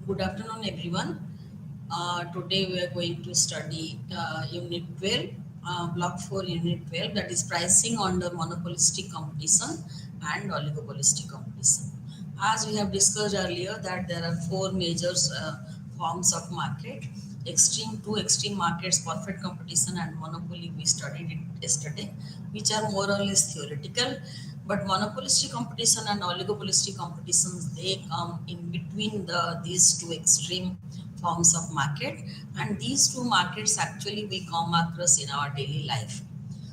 Good afternoon, everyone. Today we are going to study Unit 12, Block 4, Unit 12, that is pricing under monopolistic competition and oligopolistic competition. As we have discussed earlier, that there are four major forms of market: two extreme markets, perfect competition and monopoly. We studied it yesterday, which are more or less theoretical. But monopolistic competition and oligopolistic competitions, they come in between these two extreme forms of market, and these two markets actually we come across in our daily life.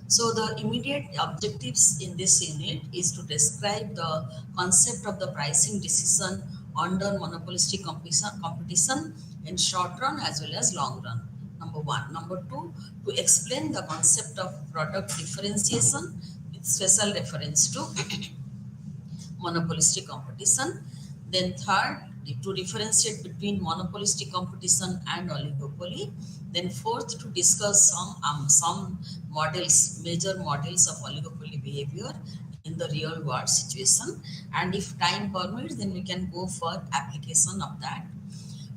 So the immediate objectives in this unit is to describe the concept of the pricing decision under monopolistic competition in short run as well as long run. Number one. Number two, to explain the concept of product differentiation with special reference to monopolistic competition. Then third, to differentiate between monopolistic competition and oligopoly. Then fourth, to discuss some models, major models of oligopoly behavior in the real world situation. And if time permits, then we can go for application of that.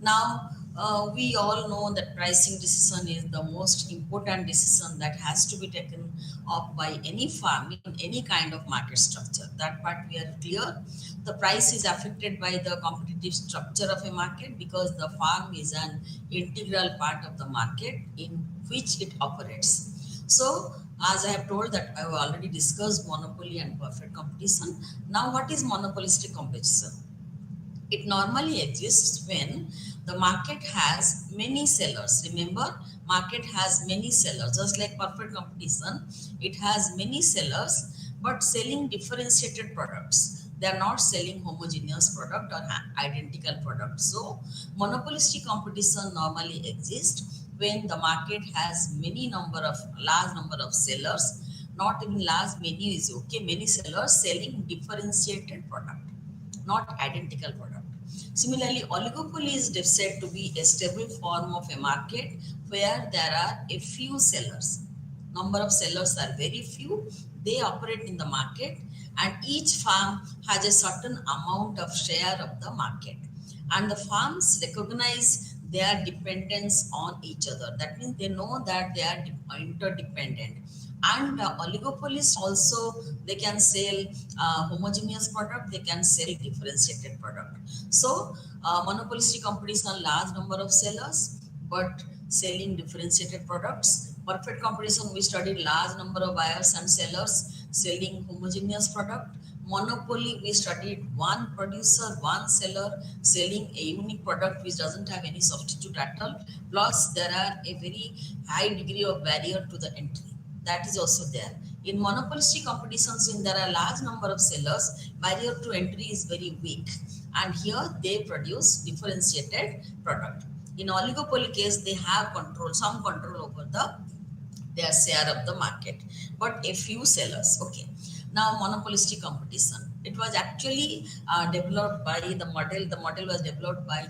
Now, we all know that pricing decision is the most important decision that has to be taken up by any firm in any kind of market structure. That part we are clear. The price is affected by the competitive structure of a market because the firm is an integral part of the market in which it operates. So, as I have told that I have already discussed monopoly and perfect competition. Now, what is monopolistic competition? It normally exists when the market has many sellers. Remember, market has many sellers. Just like perfect competition, it has many sellers, but selling differentiated products. They are not selling homogeneous product or identical product. So, monopolistic competition normally exists when the market has large number of sellers. Not even large, many is okay. Many sellers selling differentiated product, not identical product. Similarly, oligopoly is said to be a stable form of a market where there are a few sellers. Number of sellers are very few. They operate in the market, and each firm has a certain amount of share of the market. And the firms recognize their dependence on each other. That means they know that they are interdependent. And oligopolists also, they can sell homogeneous product, they can sell differentiated product. So monopolistic competition, large number of sellers but selling differentiated products. Perfect competition, we studied large number of buyers and sellers selling homogeneous product. Monopoly, we studied one producer, one seller selling a unique product which doesn't have any substitute at all. Plus, there are a very high degree of barrier to the entry. That is also there. In monopolistic competitions, when there are large number of sellers, barrier to entry is very weak. And here they produce differentiated product. In oligopoly case, they have some control over their share of the market, but a few sellers. Okay. Now, monopolistic competition. It was actually developed by the model was developed by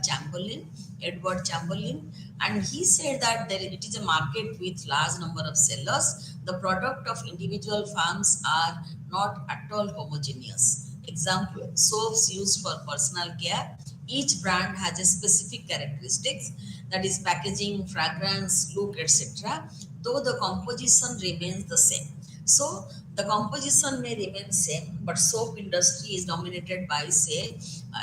Edward Chamberlain, and he said that it is a market with large number of sellers. The product of individual firms are not at all homogeneous. Example, soaps used for personal care. Each brand has a specific characteristics, that is packaging, fragrance, look, etc., though the composition remains the same. So the composition may remain same, but soap industry is dominated by, say,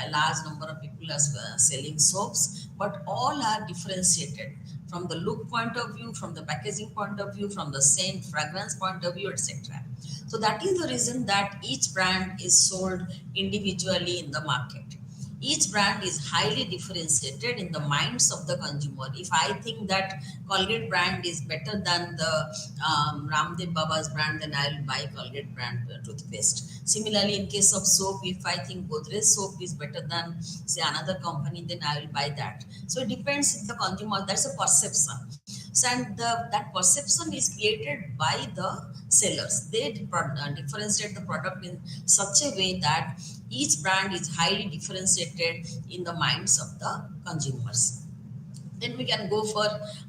a large number of people as selling soaps, but all are differentiated from the look point of view, from the packaging point of view, from the scent, fragrance point of view, etc. So that is the reason that each brand is sold individually in the market. Each brand is highly differentiated in the minds of the consumer. If I think that Colgate brand is better than the Ramdev Baba's brand, then I will buy Colgate brand toothpaste. Similarly, in case of soap, if I think Godrej soap is better than, say, another company, then I will buy that. So it depends on the consumer. That's a perception. So, and that perception is created by the sellers. They differentiate the product in such a way that each brand is highly differentiated in the minds of the consumers. Then we can go for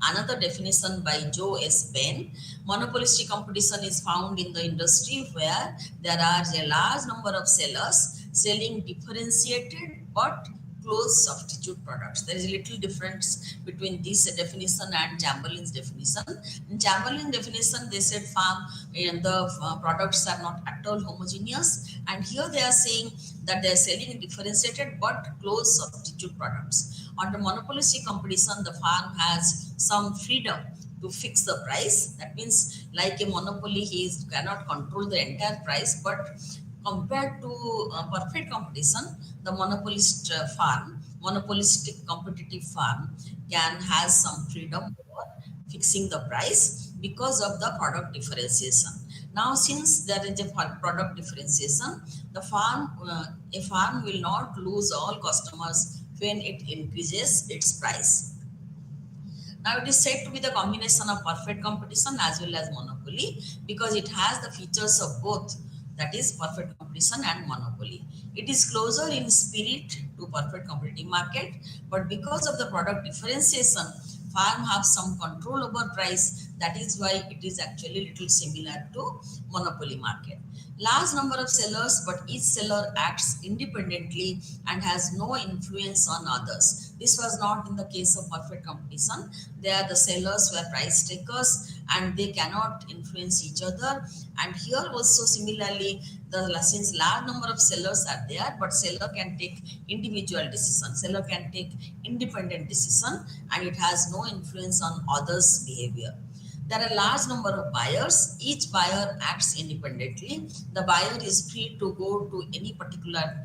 another definition by Joe S. Penn. Monopolistic competition is found in the industry where there are a large number of sellers selling differentiated but close substitute products. There is a little difference between this definition and Chamberlain's definition. In Chamberlain's definition, they said farm and the products are not at all homogeneous, and here they are saying that they are selling differentiated but close substitute products. Under monopolistic competition, the farm has some freedom to fix the price. That means, like a monopoly, cannot control the entire price, but compared to perfect competition, the monopolistic competitive farm can has some freedom over fixing the price because of the product differentiation. Now, since there is a product differentiation, a farm will not lose all customers when it increases its price. Now it is said to be the combination of perfect competition as well as monopoly because it has the features of both, that is perfect competition and monopoly. It is closer in spirit to perfect competitive market, but because of the product differentiation, farm have some control over price. That is why it is actually little similar to monopoly market. Large number of sellers, but each seller acts independently and has no influence on others. This was not in the case of perfect competition. There the sellers were price takers and they cannot influence each other. And here also similarly, since large number of sellers are there, but seller can take individual decision. Seller can take independent decision and it has no influence on others' behavior. There are large number of buyers. Each buyer acts independently. The buyer is free to go to any particular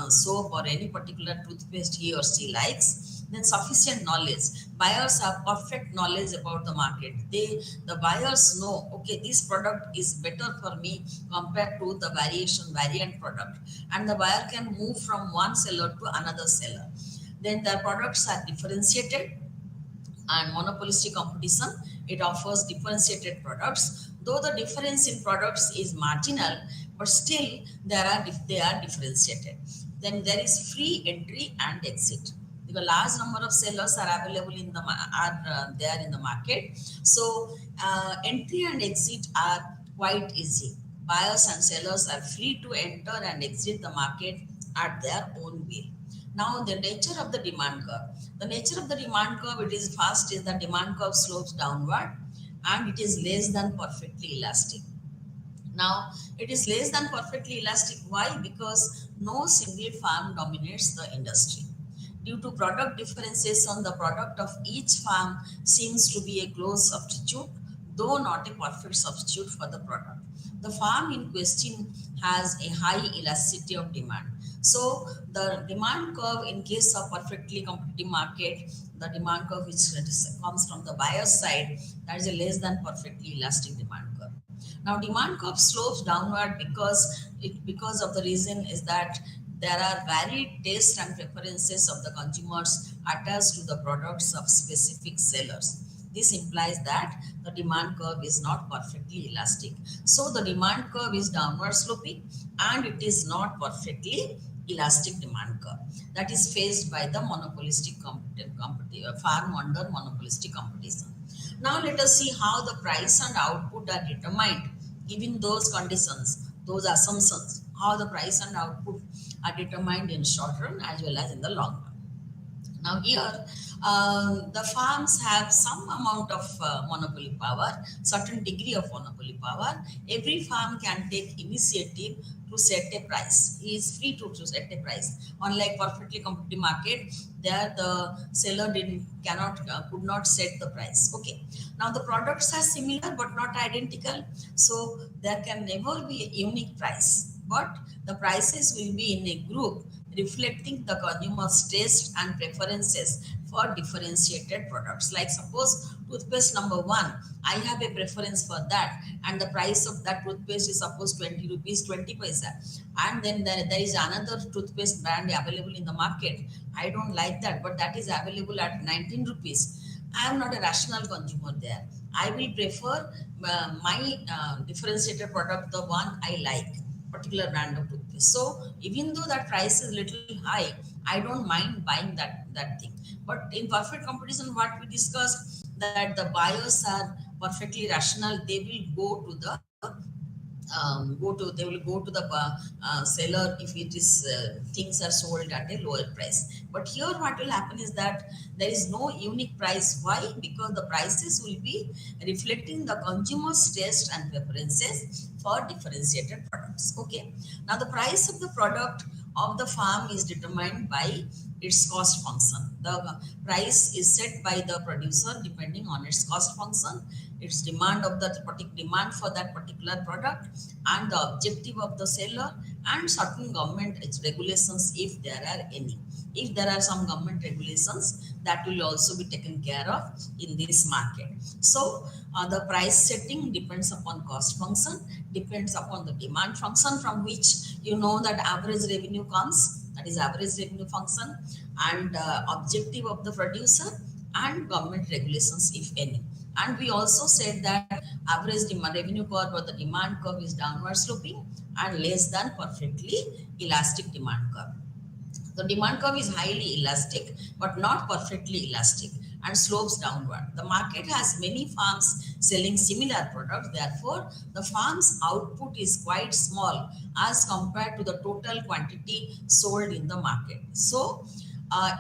soap or any particular toothpaste he or she likes. Then sufficient knowledge. Buyers have perfect knowledge about the market. The buyers know, okay, this product is better for me compared to the variant product. And the buyer can move from one seller to another seller. Then the products are differentiated, and monopolistic competition, it offers differentiated products. Though the difference in products is marginal, but still they are differentiated. Then there is free entry and exit. The large number of sellers are available in the there in the market. So entry and exit are quite easy. Buyers and sellers are free to enter and exit the market at their own will. Now, the nature of the demand curve. The nature of the demand curve, it is first is the demand curve slopes downward and it is less than perfectly elastic. Now, it is less than perfectly elastic. Why? Because no single farm dominates the industry. Due to product differentiation, the product of each farm seems to be a close substitute, though not a perfect substitute for the product. The farm in question has a high elasticity of demand. So the demand curve in case of perfectly competitive market, the demand curve which comes from the buyer's side, that is a less than perfectly elastic demand curve. Now demand curve slopes downward because of the reason is that there are varied tastes and preferences of the consumers attached to the products of specific sellers. This implies that the demand curve is not perfectly elastic. So the demand curve is downward sloping and it is not perfectly elastic demand curve that is faced by the monopolistic farm under monopolistic competition. Now let us see how the price and output are determined given those conditions, those assumptions, how the price and output are determined in short run as well as in the long run. Now here, the farms have some amount of monopoly power, certain degree of monopoly power. Every farm can take initiative to set a price. He is free to set a price. Unlike perfectly competitive market, there the seller could not set the price. Okay. Now the products are similar but not identical, so there can never be a unique price. But the prices will be in a group reflecting the consumer's taste and preferences for differentiated products. Like suppose toothpaste number 1, I have a preference for that and the price of that toothpaste is suppose 20 rupees 20 paisa, and then there is another toothpaste brand available in the market. I don't like that, but that is available at 19 rupees. I am not a rational consumer there. I will prefer my differentiated product, the one I like, particular brand of toothpaste. So even though that price is little high, I don't mind buying that thing. But in perfect competition, what we discussed, that the buyers are perfectly rational. They will go to the they will go to the seller if it is things are sold at a lower price. But here what will happen is that there is no unique price. Why? Because the prices will be reflecting the consumer's taste and preferences for differentiated products. Okay, now the price of the product of the farm is determined by its cost function. The price is set by the producer depending on its cost function, its demand of that particular demand for that particular product, and the objective of the seller, and certain government regulations if there are any. If there are some government regulations, that will also be taken care of in this market. So the price setting depends upon cost function, depends upon the demand function, from which you know that average revenue comes, that is average revenue function, and objective of the producer, and government regulations if any. And we also said that average demand revenue curve or the demand curve is downward sloping and less than perfectly elastic demand curve. The demand curve is highly elastic but not perfectly elastic and slopes downward. The market has many farms selling similar products, therefore the farm's output is quite small as compared to the total quantity sold in the market. So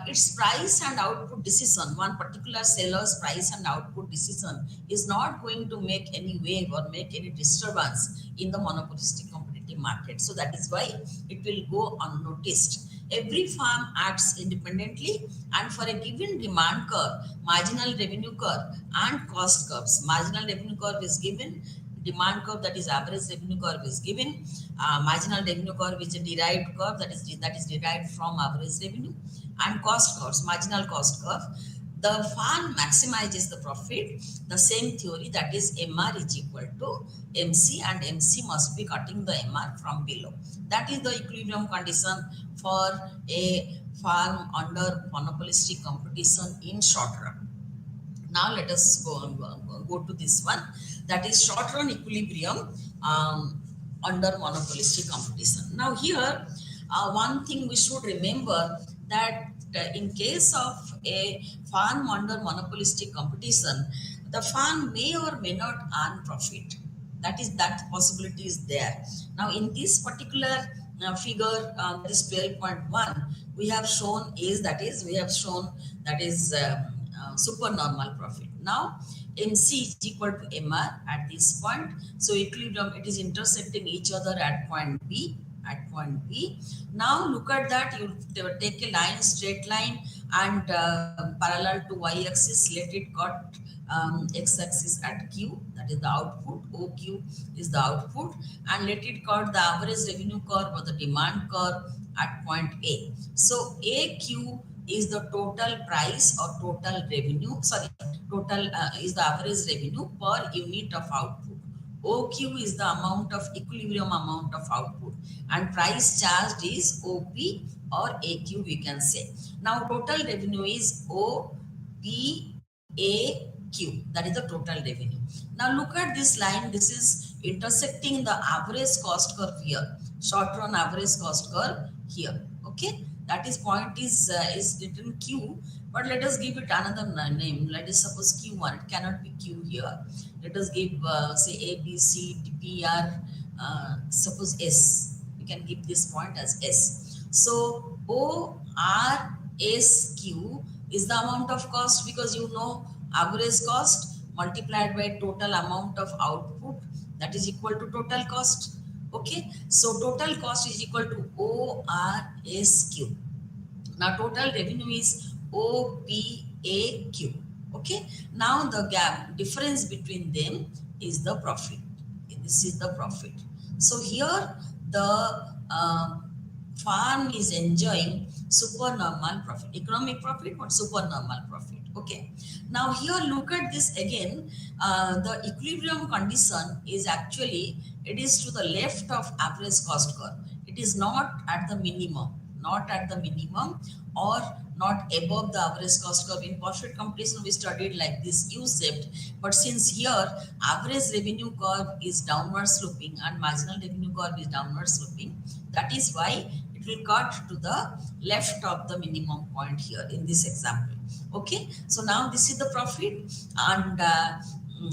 its price and output decision, one particular seller's price and output decision, is not going to make any wave or make any disturbance in the monopolistic competitive market. So that is why it will go unnoticed. Every farm acts independently, and for a given demand curve, marginal revenue curve, and cost curves. Marginal revenue curve is given, demand curve, that is average revenue curve, is given. Marginal revenue curve is a derived curve, that is derived from average revenue, and cost curves, marginal cost curve. The farm maximizes the profit. The same theory, that is MR is equal to MC, and MC must be cutting the MR from below. That is the equilibrium condition for a farm under monopolistic competition in short run. Now let us go to this one, that is short run equilibrium under monopolistic competition. Now here, one thing we should remember, that in case of a farm under monopolistic competition, the farm may or may not earn profit. That possibility is there. Now in this particular figure, that is 12.1, we have shown supernormal profit. Now MC is equal to MR at this point. So equilibrium, it is intersecting each other at point B. Now look at that. You take a line, straight line, and parallel to y-axis, let it cut x-axis at Q, that is the output. OQ is the output, and let it cut the average revenue curve or the demand curve at point A. So AQ is the total price or total revenue, total is the average revenue per unit of output. OQ is the amount of equilibrium amount of output, and price charged is OP or AQ, we can say. Now total revenue is OPAQ, that is the total revenue. Now look at this line, this is intersecting the average cost curve here, short run average cost curve here. Okay, that is point is written Q, but let us give it another name. Let us suppose Q1. It cannot be Q here. Let us give say A, B, C, D, P, R. Suppose S. We can give this point as S. So O, R, S, Q is the amount of cost, because you know average cost multiplied by total amount of output, that is equal to total cost. Okay, so total cost is equal to ORSQ. Now total revenue is OPAQ. Okay, now the gap difference between them is the profit. This is the profit. So here the farm is enjoying supernormal profit, economic profit, but supernormal profit. Okay, now here look at this again. The equilibrium condition is actually, it is to the left of average cost curve. It is not at the minimum, or not above the average cost curve. In perfect competition we studied like this U-shaped, but since here average revenue curve is downward sloping and marginal revenue curve is downward sloping, that is why it will cut to the left of the minimum point here in this example. Okay, so now this is the profit, and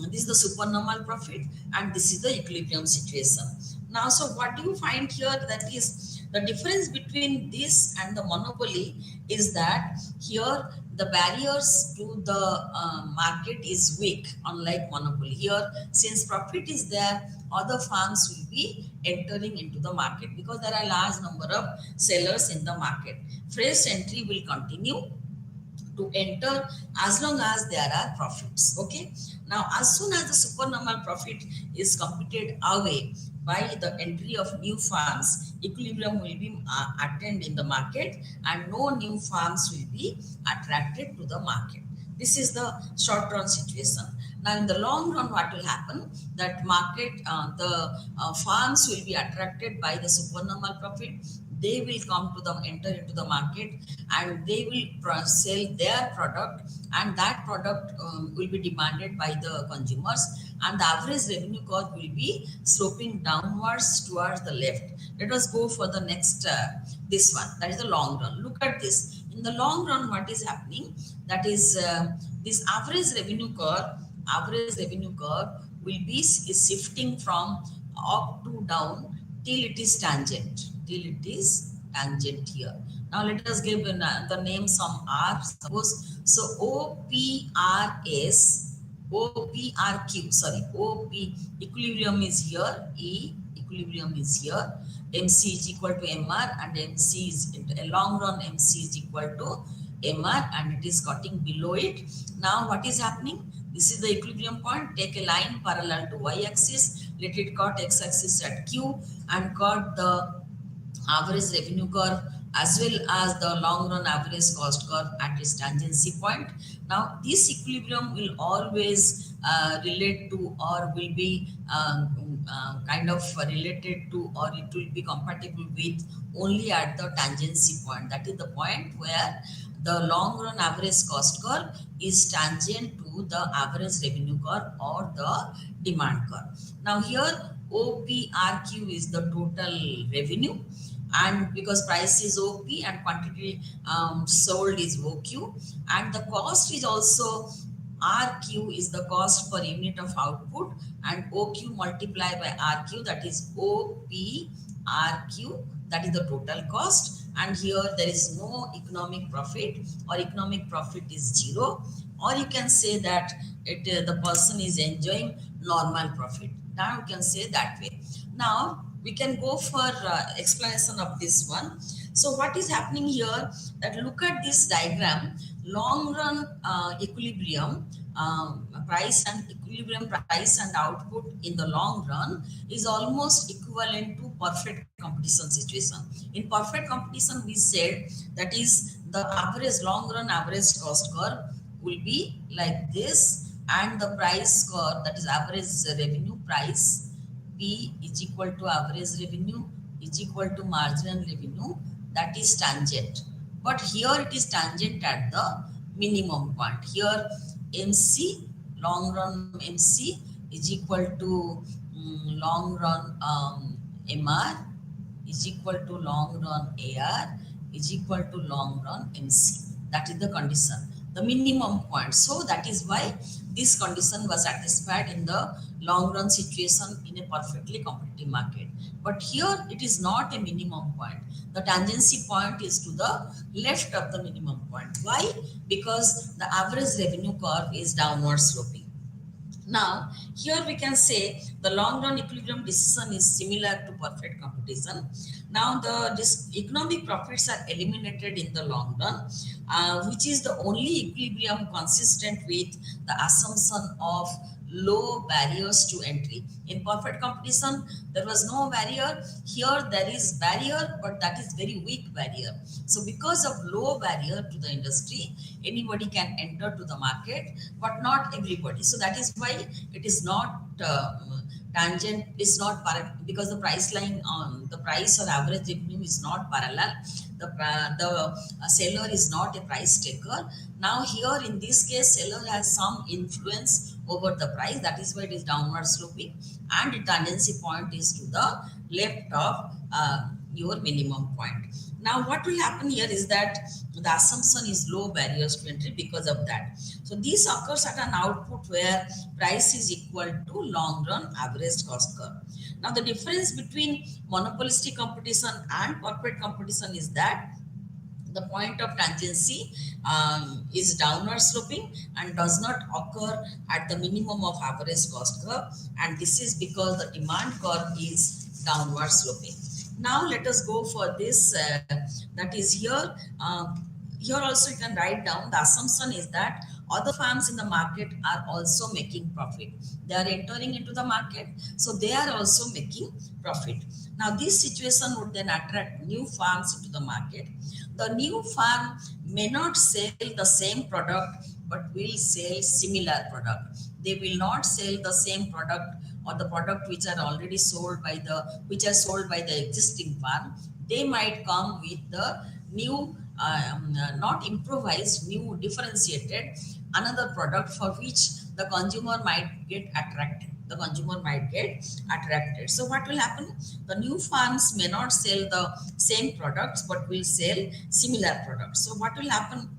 this is the supernormal profit, and this is the equilibrium situation. Now, so what do you find here? That is the difference between this and the monopoly is that here the barriers to the market is weak, unlike monopoly. Here, since profit is there, other firms will be entering into the market because there are large number of sellers in the market. Fresh entry will continue to enter as long as there are profits. Okay. Now, as soon as the supernormal profit is competed away by the entry of new firms, equilibrium will be attained in the market and no new firms will be attracted to the market. This is the short run situation. Now, in the long run, what will happen? That market, the firms will be attracted by the supernormal profit. They will come to the enter into the market and they will sell their product, and that product will be demanded by the consumers, and the average revenue curve will be sloping downwards towards the left. Let us go for the next this one, that is the long run. Look at this. In the long run, what is happening? That is this average revenue curve will be is shifting from up to down till it is tangent, here. Now let us give the name some R, suppose. So OP equilibrium is here, equilibrium is here, MC is equal to MR, and MC is a long run, MC is equal to MR, and it is cutting below it. Now what is happening? This is the equilibrium point. Take a line parallel to y-axis, let it cut x-axis at Q and cut the average revenue curve as well as the long run average cost curve at its tangency point. Now this equilibrium will always relate to, or will be kind of related to, or it will be compatible with only at the tangency point. That is the point where the long run average cost curve is tangent to the average revenue curve or the demand curve. Now here OPRQ is the total revenue, and because price is OP and quantity sold is OQ, and the cost is also RQ is the cost per unit of output, and OQ multiplied by RQ, that is OPRQ, that is the total cost. And here there is no economic profit, or economic profit is zero, or you can say that the person is enjoying normal profit. Now you can say that way. Now we can go for explanation of this one. So what is happening here, that look at this diagram, long run equilibrium, price and output in the long run is almost equivalent to perfect competition situation. In perfect competition, we said that is the average long run average cost curve will be like this, and the price curve, that is average revenue price, P is equal to average revenue is equal to marginal revenue, that is tangent. But here it is tangent at the minimum point. Here MC, long run MC is equal to long run MR is equal to long run AR is equal to long run MC. That is the condition, the minimum point. So that is why this condition was satisfied in the long run situation in a perfectly competitive market. But here it is not a minimum point. The tangency point is to the left of the minimum point. Why? Because the average revenue curve is downward sloping. Now, here we can say the long run equilibrium decision is similar to perfect competition. Now, the economic profits are eliminated in the long run, which is the only equilibrium consistent with the assumption of low barriers to entry. In perfect competition, there was no barrier. Here there is barrier, but that is very weak barrier. So because of low barrier to the industry, anybody can enter to the market, but not everybody. So that is why it is not tangent, is not because the price line on the price or average revenue is not parallel. The seller is not a price taker. Now here in this case, seller has some influence over the price. That is why it is downward sloping, and the tendency point is to the left of your minimum point. Now what will happen here is that the assumption is low barriers to entry because of that. So this occurs at an output where price is equal to long run average cost curve. Now the difference between monopolistic competition and corporate competition is that the point of tangency is downward sloping and does not occur at the minimum of average cost curve, and this is because the demand curve is downward sloping. Now let us go for this, that is here. Here also you can write down the assumption is that other firms in the market are also making profit. They are entering into the market, so they are also making profit. Now this situation would then attract new firms into the market. The new firm may not sell the same product but will sell similar product. They will not sell the same product or the product which are already sold by the existing firm. They might come with the new not improvised, new differentiated another product for which the consumer might get attracted. The consumer might get attracted. So what will happen? The new firms may not sell the same products but will sell similar products. So what will happen?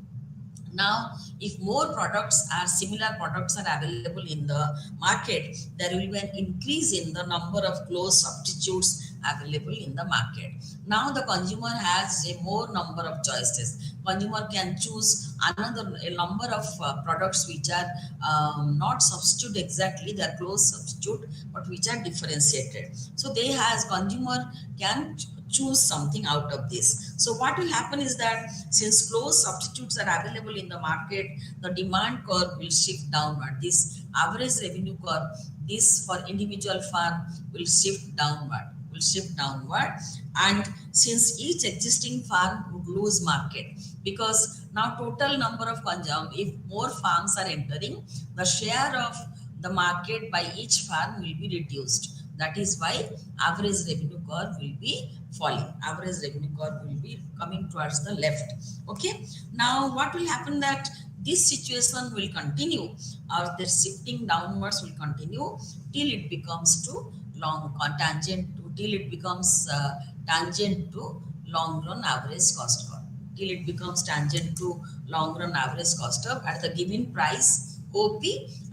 Now, if more products are similar products are available in the market, there will be an increase in the number of close substitutes available in the market. Now the consumer has a more number of choices. Consumer can choose a number of products which are not substitute exactly, they are close substitute, but which are differentiated. So they has consumer can choose something out of this. So what will happen is that since close substitutes are available in the market, the demand curve will shift downward. This average revenue curve, this for individual firm will shift downward, and since each existing firm would lose market, because now total number of if more firms are entering, the share of the market by each firm will be reduced. That is why average revenue curve will be falling. Average revenue curve will be coming towards the left. Okay. Now what will happen that this situation will continue, or the shifting downwards will continue till it becomes to till it becomes tangent to long run average cost curve. Till it becomes tangent to long run average cost curve at the given price OP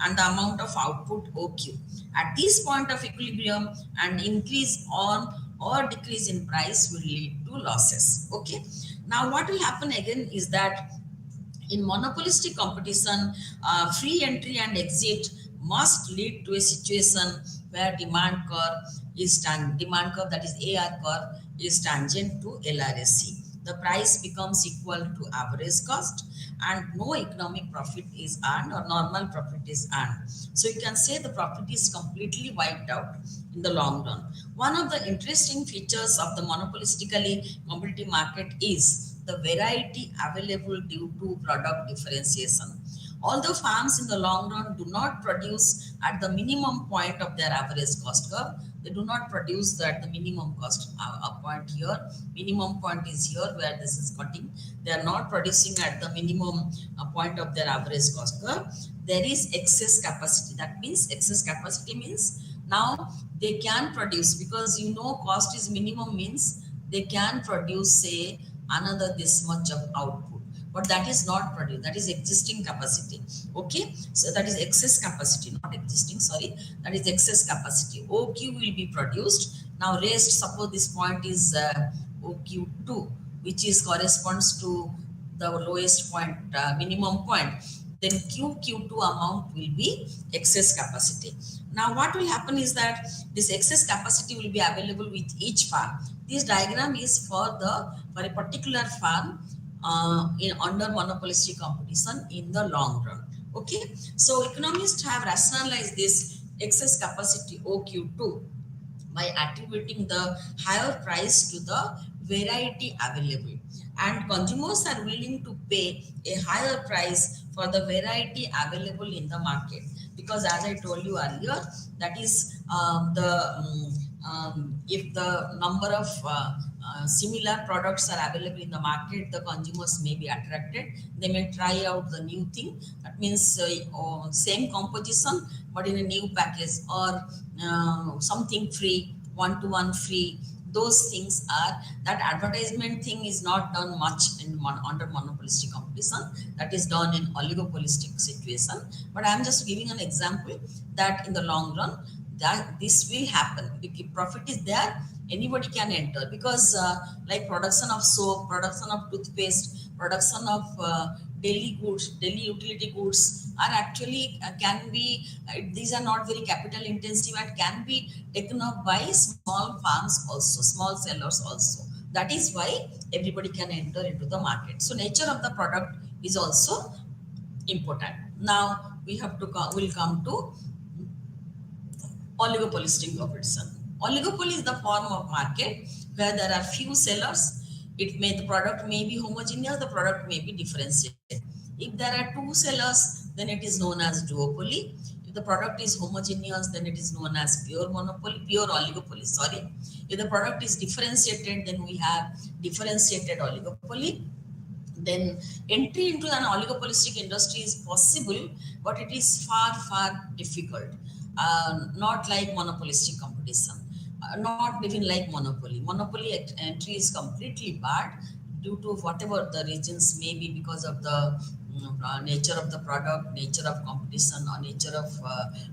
and the amount of output OQ. At this point of equilibrium, an increase on or decrease in price will lead to losses. Okay. Now what will happen again is that in monopolistic competition, free entry and exit must lead to a situation where demand curve that is AR curve is tangent to LRSC. The price becomes equal to average cost and no economic profit is earned or normal profit is earned. So you can say the profit is completely wiped out in the long run. One of the interesting features of the monopolistically competitive market is the variety available due to product differentiation. Although farms in the long run do not produce at the minimum point of their average cost curve, they do not produce at the minimum cost point here. Minimum point is here where this is cutting. They are not producing at the minimum point of their average cost curve. There is excess capacity. That means excess capacity means now they can produce, because cost is minimum means they can produce say another this much of output, but that is not produced, that is existing capacity. Okay, so that is excess capacity, not existing, sorry, that is excess capacity. OQ will be produced. Now rest, suppose this point is OQ2, which is corresponds to the lowest point, minimum point, then QQ2 amount will be excess capacity. Now what will happen is that this excess capacity will be available with each farm. This diagram is for a particular farm under monopolistic competition in the long run. Okay, so economists have rationalized this excess capacity OQ2 by attributing the higher price to the variety available, and consumers are willing to pay a higher price for the variety available in the market, because as I told you earlier, that is if the number of similar products are available in the market, the consumers may be attracted. They may try out the new thing. That means same composition but in a new package, or something free, one-to-one free. those things are, that advertisement thing is not done much in under monopolistic competition. That is done in oligopolistic situation. But I am just giving an example that in the long run that this will happen. If profit is there, anybody can enter, because like production of soap, production of toothpaste, production of daily goods, daily utility goods are actually can be these are not very capital intensive and can be taken up by small farms also, small sellers also. That is why everybody can enter into the market. So nature of the product is also important. Now we have to will come to oligopolistic competition. Oligopoly is the form of market where there are few sellers. The product may be homogeneous, the product may be differentiated. If there are two sellers, then it is known as duopoly. If the product is homogeneous, then it is known as pure monopoly, pure oligopoly. Sorry. If the product is differentiated, then we have differentiated oligopoly. Then entry into an oligopolistic industry is possible, but it is far difficult. Not like monopolistic competition, not even like monopoly. Monopoly entry is completely bad due to whatever the reasons may be, because of the nature of the product, nature of competition, or nature of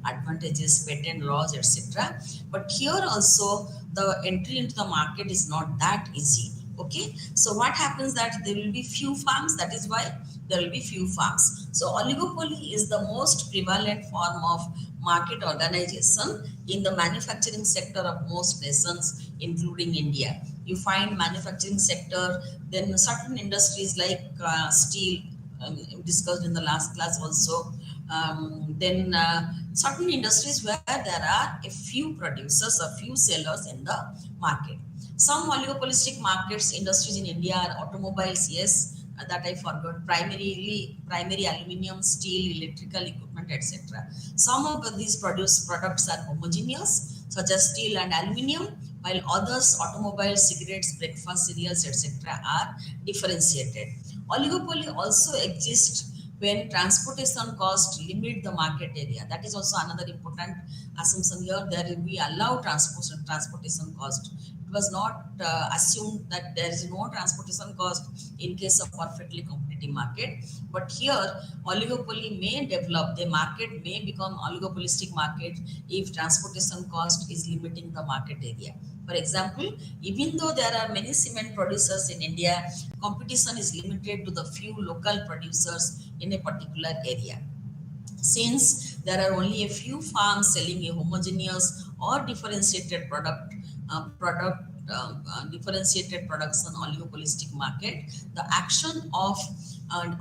advantages, patent laws, etc. But here also the entry into the market is not that easy. Okay, so what happens that there will be few farms, that is why there will be few farms. So oligopoly is the most prevalent form of market organization in the manufacturing sector of most nations, including India. You find manufacturing sector, then certain industries like steel, discussed in the last class also. Then certain industries where there are a few producers, a few sellers in the market. Some oligopolistic markets, industries in India are automobiles, yes, that I forgot, primary aluminium, steel, electrical equipment, etc. Some of these products are homogeneous, such as steel and aluminium, while others, automobiles, cigarettes, breakfast cereals, etc., are differentiated. Oligopoly also exists when transportation cost limit the market area. That is also another important assumption here. There we allow transportation cost. It was not assumed that there is no transportation cost in case of perfectly competitive market. But here, oligopoly may develop, the market may become oligopolistic market if transportation cost is limiting the market area. For example, even though there are many cement producers in India, competition is limited to the few local producers in a particular area. Since there are only a few farms selling a homogeneous or differentiated differentiated products on oligopolistic market, the action of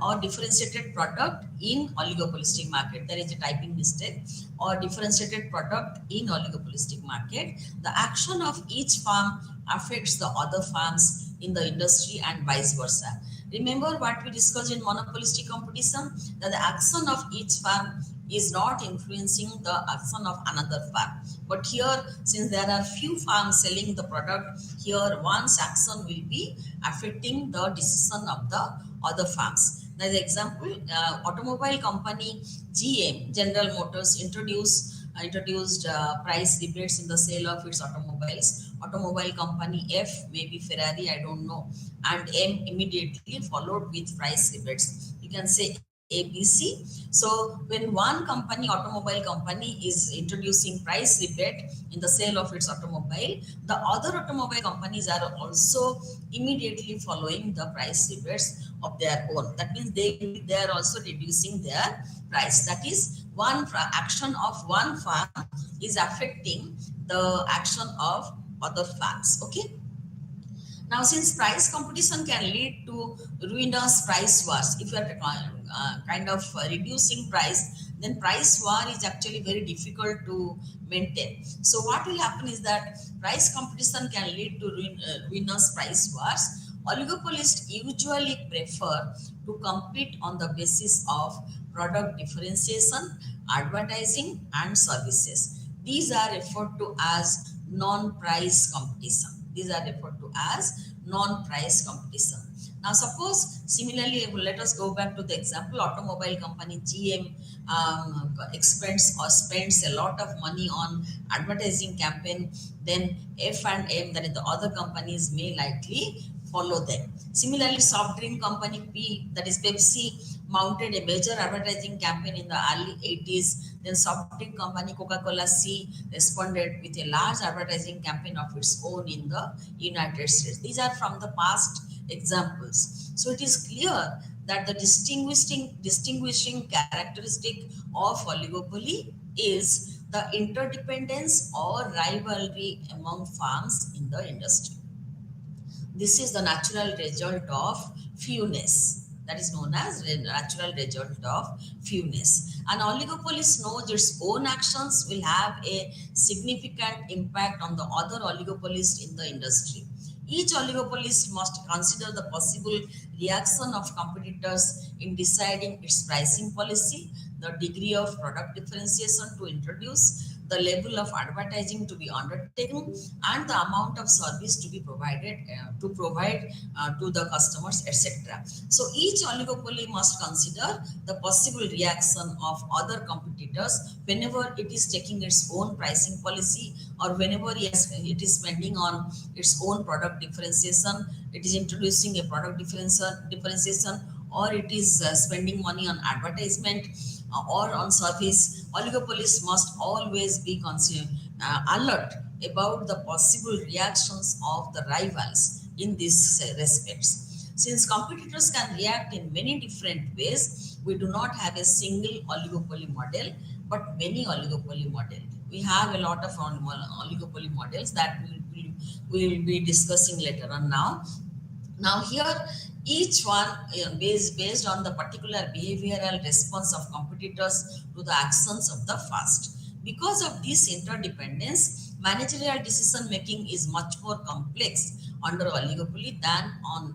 or differentiated product in oligopolistic market, there is a typing mistake, or differentiated product in oligopolistic market, the action of each farm affects the other farms in the industry and vice versa. Remember what we discussed in monopolistic competition, that the action of each farm is not influencing the action of another farm. But here, since there are few farms selling the product, here one's action will be affecting the decision of the other farms. Now, the example, automobile company GM, General Motors, introduced price rebates in the sale of its automobiles. Automobile company F, maybe Ferrari, I don't know, and M immediately followed with price rebates. You can say ABC. So when one automobile company is introducing price rebate in the sale of its automobile, the other automobile companies are also immediately following the price rebates of their own. That means they are also reducing their price. That is, one action of one firm is affecting the action of other firms. Okay. Now, since price competition can lead to ruinous price wars, if you are kind of reducing price, then price war is actually very difficult to maintain. So what will happen is that price competition can lead to ruinous price wars. Oligopolists usually prefer to compete on the basis of product differentiation, advertising, and services. These are referred to as non-price competition. These are referred to as non-price competition. Now, suppose similarly, let us go back to the example automobile company GM expends or spends a lot of money on advertising campaign, then F and M, that is the other companies, may likely follow them. Similarly, soft drink company P, that is Pepsi, mounted a major advertising campaign in the early 80s. Then soft drink company Coca-Cola C responded with a large advertising campaign of its own in the United States. These are from the past examples. So it is clear that the distinguishing characteristic of oligopoly is the interdependence or rivalry among firms in the industry. This is the natural result of fewness. That is known as natural result of fewness. An oligopolist knows its own actions will have a significant impact on the other oligopolists in the industry. Each oligopolist must consider the possible reaction of competitors in deciding its pricing policy, the degree of product differentiation to introduce, the level of advertising to be undertaken, and the amount of service to be provided to the customers, etc. So each oligopoly must consider the possible reaction of other competitors whenever it is taking its own pricing policy, or whenever it is spending on its own product differentiation, it is introducing a product differentiation, or it is spending money on advertisement or on service. Oligopolists must always be alert about the possible reactions of the rivals in these respects. Since competitors can react in many different ways, we do not have a single oligopoly model, but many oligopoly models. We have a lot of oligopoly models that we will be discussing later on now. Now here, each one based on the particular behavioral response of competitors to the actions of the first. Because of this interdependence, managerial decision making is much more complex under oligopoly than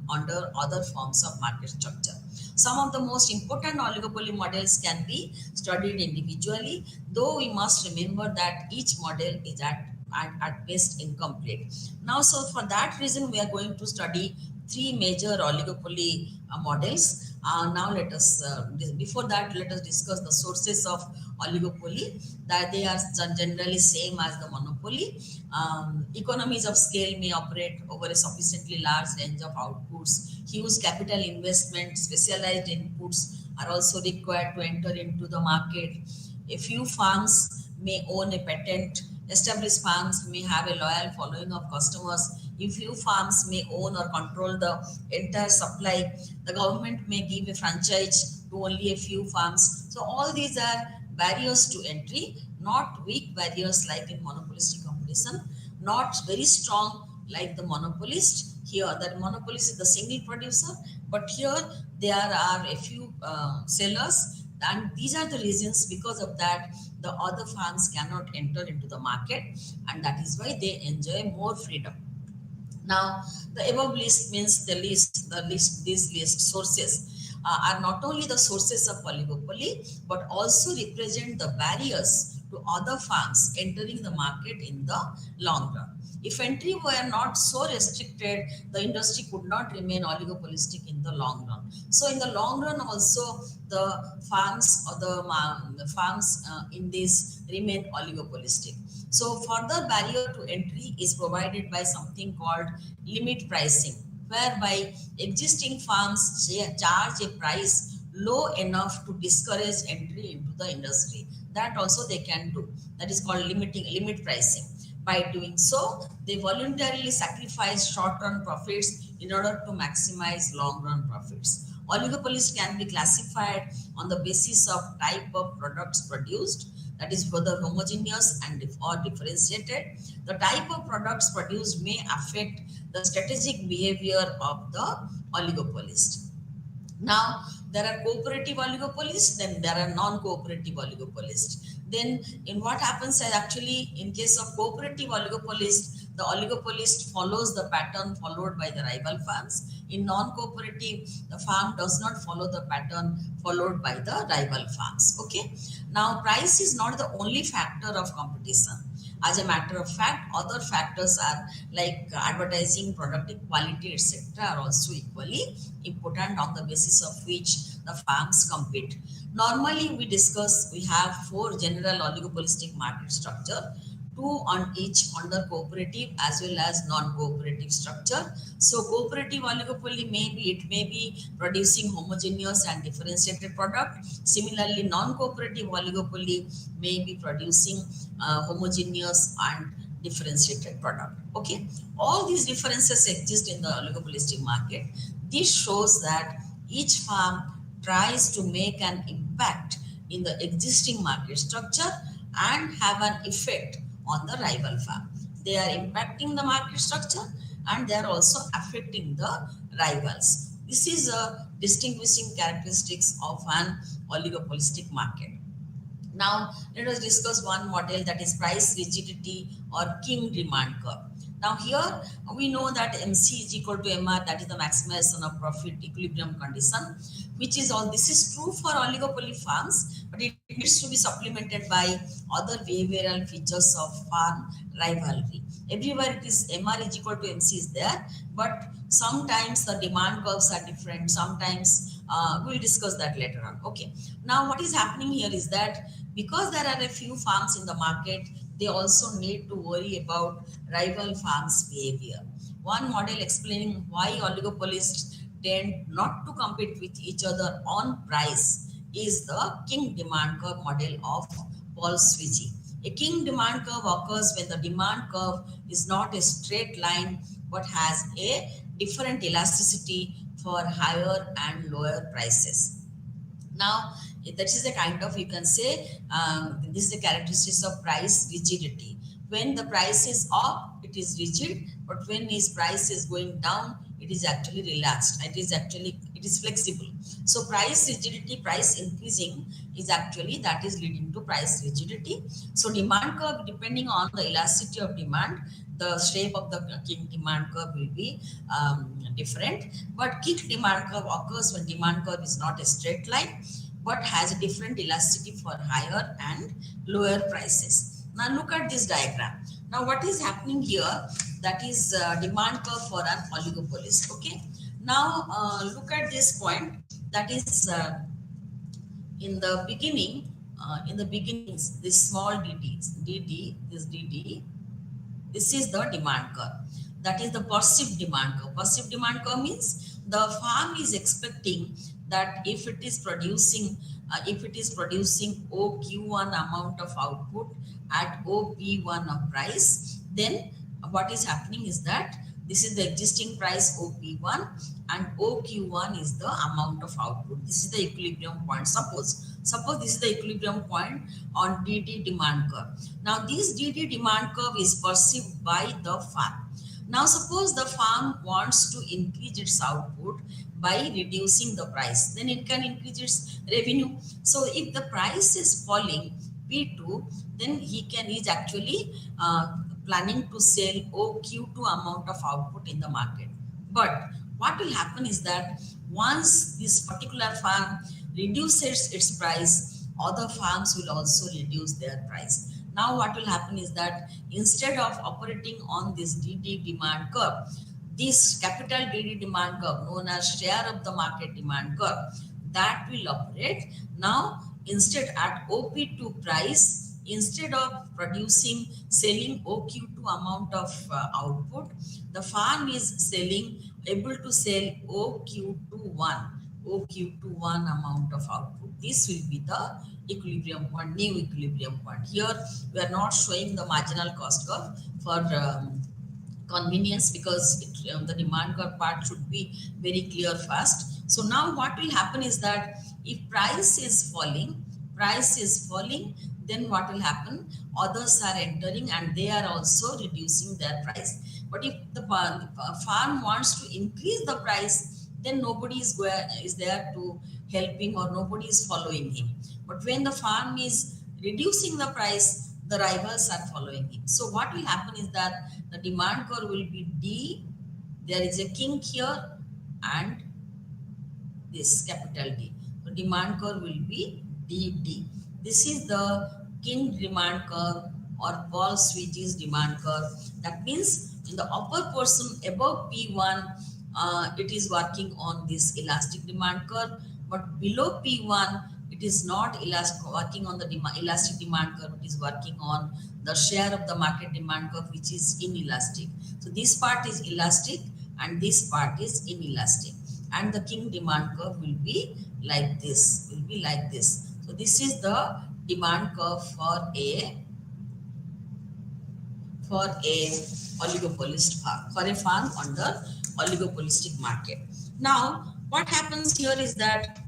under other forms of market structure. Some of the most important oligopoly models can be studied individually, though we must remember that each model is at best incomplete. Now, so for that reason, we are going to study three major oligopoly models. Now let us, before that, let us discuss the sources of oligopoly, that they are generally same as the monopoly. Economies of scale may operate over a sufficiently large range of outputs. Huge capital investment, specialized inputs are also required to enter into the market. A few firms may own a patent. Established firms may have a loyal following of customers. A few firms may own or control the entire supply. The government may give a franchise to only a few firms. So all these are barriers to entry, not weak barriers like in monopolistic competition, not very strong like the monopolist. Here, the monopolist is the single producer, but here there are a few sellers, and these are the reasons. Because of that, the other firms cannot enter into the market, and that is why they enjoy more freedom. Now, the above list means these list sources are not only the sources of oligopoly, but also represent the barriers to other firms entering the market in the long run. If entry were not so restricted, the industry could not remain oligopolistic in the long run. So in the long run also, the farms or the farms in this remain oligopolistic. So further barrier to entry is provided by something called limit pricing, whereby existing firms charge a price low enough to discourage entry into the industry. That also they can do. That is called limit pricing. By doing so, they voluntarily sacrifice short-run profits in order to maximize long-run profits. Oligopolies can be classified on the basis of type of products produced, that is whether homogeneous and or differentiated. The type of products produced may affect the strategic behavior of the oligopolist. Now, there are cooperative oligopolists, then there are non-cooperative oligopolists. Then in what happens is actually in case of cooperative oligopolist, the oligopolist follows the pattern followed by the rival firms. In non-cooperative, the firm does not follow the pattern followed by the rival firms. Okay. Now, price is not the only factor of competition. As a matter of fact, other factors are like advertising, product quality, etc., are also equally important on the basis of which the farms compete. Normally, we have four general oligopolistic market structure, two on each under cooperative as well as non-cooperative structure. So cooperative oligopoly may be producing homogeneous and differentiated product. Similarly, non-cooperative oligopoly may be producing homogeneous and differentiated product. Okay, all these differences exist in the oligopolistic market. This shows that each farm tries to make an impact in the existing market structure and have an effect on the rival farm. They are impacting the market structure and they are also affecting the rivals. This is a distinguishing characteristics of an oligopolistic market. Now, let us discuss one model, that is price rigidity or Kink demand curve. Now, here we know that MC is equal to MR, that is the maximization of profit equilibrium condition, which is all. This is true for oligopoly farms, but it needs to be supplemented by other behavioral features of farm rivalry. Everywhere it is MR is equal to MC is there, but sometimes the demand curves are different. Sometimes we'll discuss that later on. Okay. Now, what is happening here is that because there are a few farms in the market, they also need to worry about rival farms' behavior. One model explaining why oligopolists tend not to compete with each other on price is the Kink demand curve model of Paul Swigi. A Kink demand curve occurs when the demand curve is not a straight line but has a different elasticity for higher and lower prices. Now, that is a kind of, you can say, this is the characteristics of price rigidity. When the price is up, it is rigid, but when his price is going down, it is actually relaxed. It is flexible. So price rigidity, price increasing is actually, that is leading to price rigidity. So demand curve, depending on the elasticity of demand, the shape of the Kink demand curve will be different. But Kink demand curve occurs when demand curve is not a straight line, but has a different elasticity for higher and lower prices. Now look at this diagram. Now what is happening here, that is demand curve for an oligopolist. Okay. Now look at this point, that is in the beginning, this small dd, this is the demand curve. That is the perceived demand curve. Perceived demand curve means the farm is expecting that if it is producing OQ1 amount of output at OP1 of price, then what is happening is that this is the existing price OP1 and OQ1 is the amount of output. This is the equilibrium point. Suppose this is the equilibrium point on DD demand curve. Now this DD demand curve is perceived by the farm. Now suppose the farm wants to increase its output by reducing the price, then it can increase its revenue. So if the price is falling P2, then he is actually planning to sell OQ2 amount of output in the market. But what will happen is that once this particular farm reduces its price, other farms will also reduce their price. Now what will happen is that instead of operating on this DD demand curve, this capital DD demand curve known as share of the market demand curve, that will operate. Now instead at OP2 price, instead of selling OQ2 amount of output, the farm is able to sell OQ21 amount of output. This will be the equilibrium point, new equilibrium point. Here we are not showing the marginal cost curve for convenience, because the demand curve part should be very clear first. So now what will happen is that if price is falling, then what will happen? Others are entering and they are also reducing their price. But if the farm wants to increase the price, then nobody is there to help him, or nobody is following him. But when the farm is reducing the price, the rivals are following him. So what will happen is that the demand curve will be D. There is a Kink here and this capital D. So demand curve will be DD. This is the Kink demand curve or Paul Sweety's demand curve. That means in the upper portion above P1, it is working on this elastic demand curve, but below P1, it is not working on the elastic demand curve, it is working on the share of the market demand curve, which is inelastic. So this part is elastic and this part is inelastic. And the King demand curve will be like this, So this is the demand curve for a oligopolist farm, for a farm under oligopolistic market. Now, what happens here is that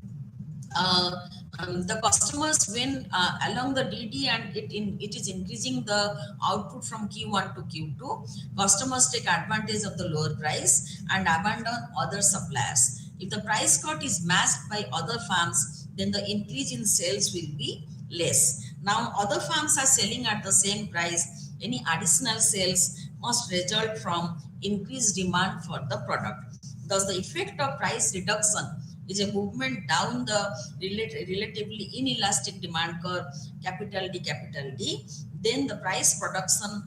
the customers, when along the DD and it is increasing the output from Q1 to Q2, customers take advantage of the lower price and abandon other suppliers. If the price cut is matched by other farms, then the increase in sales will be less. Now, other farms are selling at the same price. Any additional sales must result from increased demand for the product. Thus, the effect of price reduction is a movement down the relatively inelastic demand curve, capital D. Then the price reduction,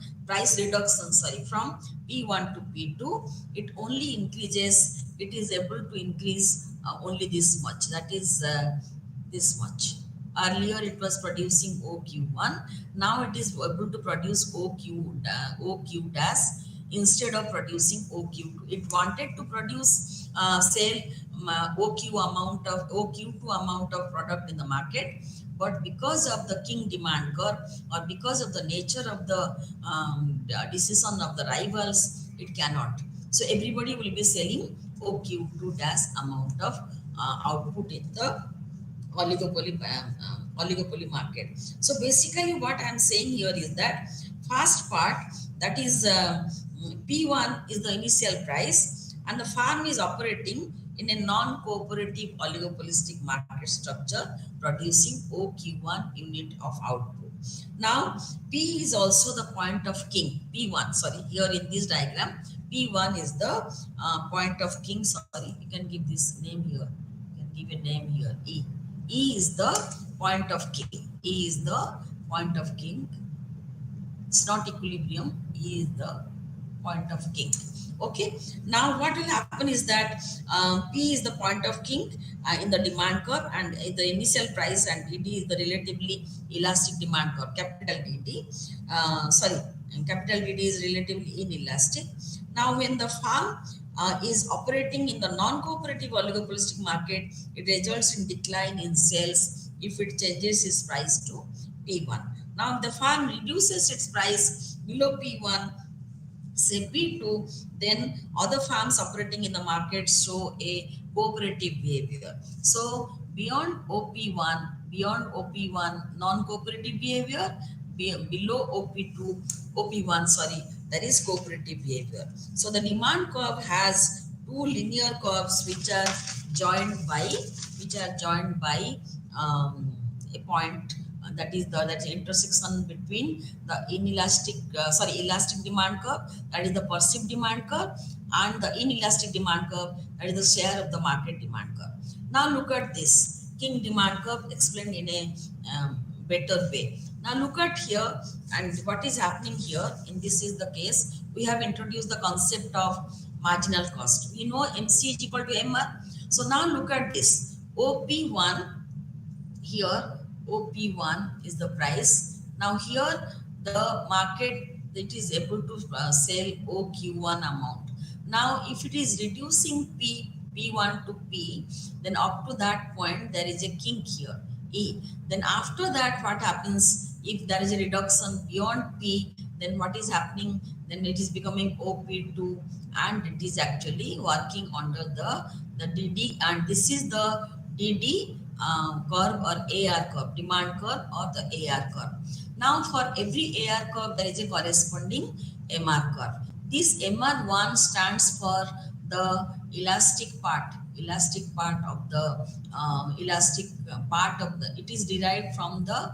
from P1 to P2, it only increases, it is able to increase only this much, that is this much. Earlier it was producing OQ1, now it is able to produce OQ dash instead of producing OQ2. It wanted to produce OQ2 amount of product in the market, but because of the King demand curve or because of the nature of the decision of the rivals, it cannot. So everybody will be selling OQ2 dash amount of output in the oligopoly market. So basically what I am saying here is that first part, that is P1 is the initial price and the farm is operating in a non-cooperative oligopolistic market structure producing OQ1 unit of output. Now P is also the point of King. P1, here in this diagram, P1 is the point of King. You can give this name here. You can give a name here, E. E is the point of King. E is the point of King. It's not equilibrium. E is the point of King. Okay. Now what will happen is that P is the point of King in the demand curve, and the initial price, and DD is the relatively elastic demand curve. Capital DD is relatively inelastic. Now when the farm is operating in the non-cooperative oligopolistic market, it results in decline in sales if it changes its price to P1. Now if the farm reduces its price below P1, say P2, then other farms operating in the market show a cooperative behavior. So beyond OP1, non-cooperative behavior, below OP1, that is cooperative behavior. So the demand curve has two linear curves which are joined by a point, that is the intersection between the elastic demand curve, that is the perceived demand curve, and the inelastic demand curve, that is the share of the market demand curve. Now look at this King demand curve explained in a better way. Now look at here, and what is happening here in this is the case, we have introduced the concept of marginal cost. We know MC is equal to MR. So now look at this OP1 here. OP1 is the price. Now here the market, it is able to sell OQ1 amount. Now if it is reducing P1 to P, then up to that point there is a kink here, E. Then after that what happens, if there is a reduction beyond P, then what is happening, then it is becoming OP2 and it is actually working under the DD, and this is the DD curve or AR curve, demand curve or the AR curve. Now for every AR curve there is a corresponding MR curve. This MR1 stands for the elastic part of the it is derived from the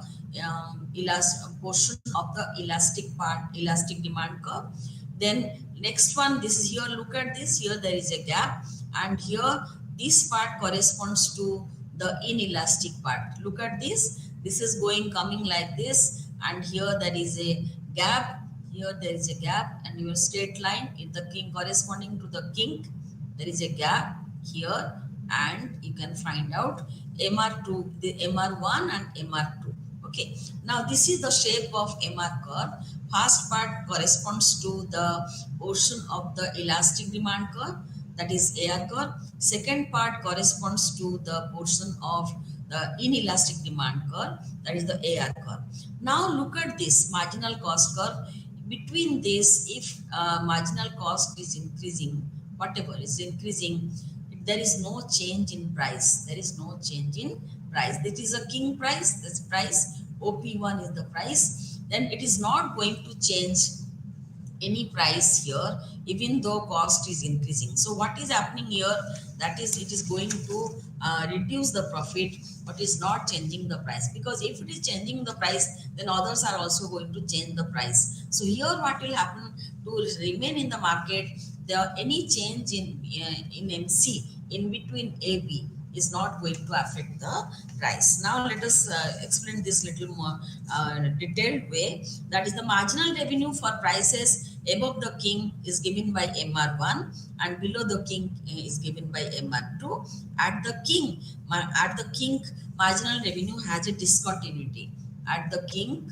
portion of the elastic demand curve. Then next one, this is here, look at this, here there is a gap, and here this part corresponds to the inelastic part. Look at this, this is coming like this, and here there is a gap, here there is a gap, and your straight line in the kink corresponding to the kink, there is a gap here, and you can find out MR2, the MR1 and MR2. Okay, now this is the shape of MR curve. First part corresponds to the portion of the elastic demand curve, that is AR curve. Second part corresponds to the portion of the inelastic demand curve, that is the AR curve. Now look at this marginal cost curve. Between this, if marginal cost is increasing, whatever is increasing, there is no change in price. There is no change in price. This is a king price. This price OP1 is the price. Then it is not going to change any price here, even though cost is increasing. So what is happening here? That is, it is going to reduce the profit, but is not changing the price, because if it is changing the price, then others are also going to change the price. So here what will happen to remain in the market? There any change in MC in between AB is not going to affect the price. Now let us explain this little more detailed way. That is, the marginal revenue for prices above the king is given by MR1 and below the king is given by MR2. At the king, marginal revenue has a discontinuity. At the king,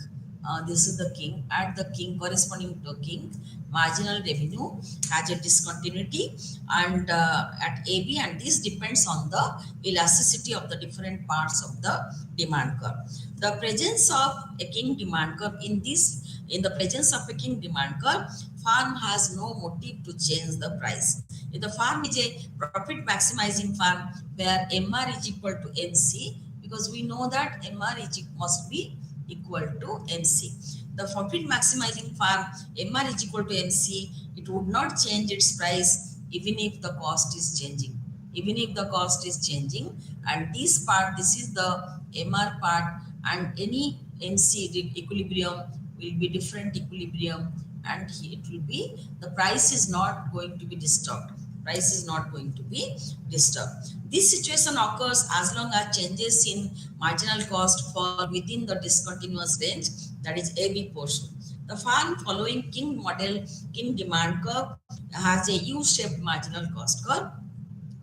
this is the king. At the king corresponding to king, marginal revenue has a discontinuity, and at AB, and this depends on the elasticity of the different parts of the demand curve. The presence of a king demand curve in the presence of a king demand curve, firm has no motive to change the price. If the firm is a profit maximizing firm where MR is equal to MC, because we know that MR must be equal to MC. The profit maximizing firm, MR is equal to MC, it would not change its price even if the cost is changing. Even if the cost is changing, and this part, this is the MR part, and any MC equilibrium will be different equilibrium, and it will be, the price is not going to be disturbed. Price is not going to be disturbed. This situation occurs as long as changes in marginal cost fall within the discontinuous range, that is AB portion. The firm following King model, King demand curve, has a U-shaped marginal cost curve.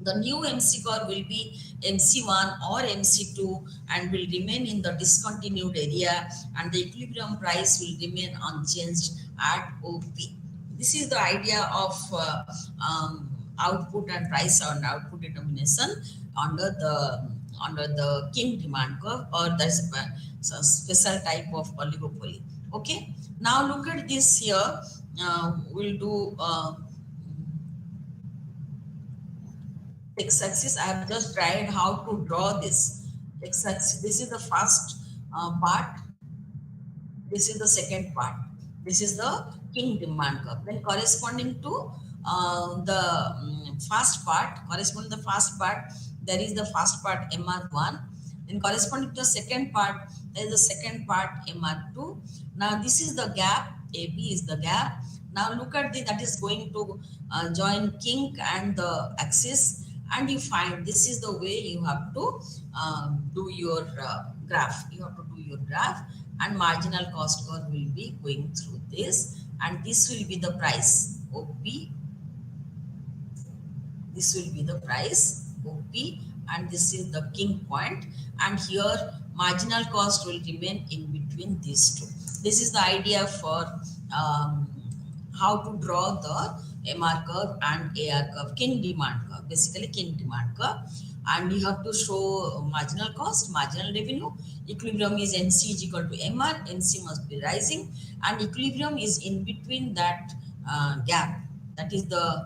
The new MC curve will be MC1 or MC2 and will remain in the discontinued area, and the equilibrium price will remain unchanged at OP. This is the idea of output and price and output determination under the King demand curve, or that's a special type of oligopoly. Okay, now look at this here. We'll do x-axis. I have just tried how to draw this x-axis. This is the first part. This is the second part. This is the King demand curve. Then corresponding to the first part, there is the first part MR1. Then corresponding to the second part, there is the second part MR2. Now this is the gap. AB is the gap. Now look at that is going to join Kink and the axis, and you find this is the way you have to do your graph. You have to do your graph, and marginal cost curve will be going through this, and this will be the price OP. This will be the price OP, and this is the King point, and here marginal cost will remain in between these two. This is the idea for how to draw the MR curve and AR curve, King demand curve, basically King demand curve. And you have to show marginal cost, marginal revenue. Equilibrium is MC is equal to MR, MC must be rising, and equilibrium is in between that gap. That is the